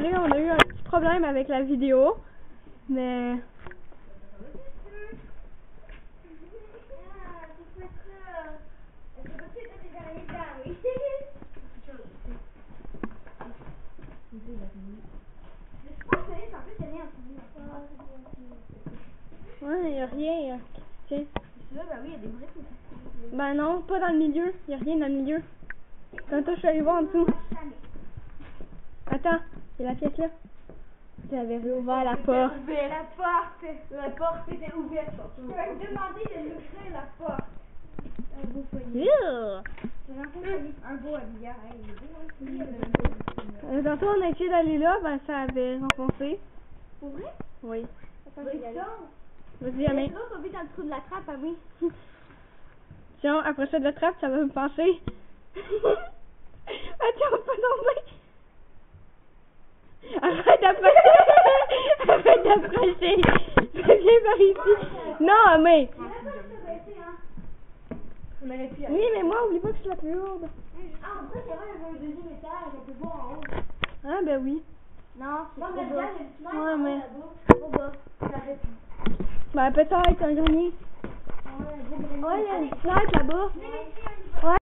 désolé, on a eu un petit problème avec la vidéo. Mais... Ouais, y a rien. Tiens. Là, ben oui, il y a des briques. Ben non, pas dans le milieu. Y a rien dans le milieu. Tantôt, je suis allée voir en dessous. Attends, c'est la pièce là. J'avais réouvert la porte. La porte était ouverte. Je peux me demander de l'ouvrir la porte. Un beau foyer. Un beau habillard. Tantôt, on a essayé d'aller là, ben ça avait renfoncé. Pour vrai? Oui. Vas-y, Jamais. les autres ont vu dans le trou de la trappe, ah oui. Sinon, après ça de la trappe, ça va me pencher. Attends, on peut tomber. Arrête d'approcher. Arrête d'approcher. Viens par ici. Non, mais... Oui, mais moi, oublie pas que je suis la plus lourde. Ah, on dirait qu'il y avait un deuxième étage, on peut voir en haut. Ah, ben oui. Non, c'est trop bas. Ouais, mais... Trop bas. Ben peut-être un grenier. Ouais, Ouais, il y a une fenêtre là-bas.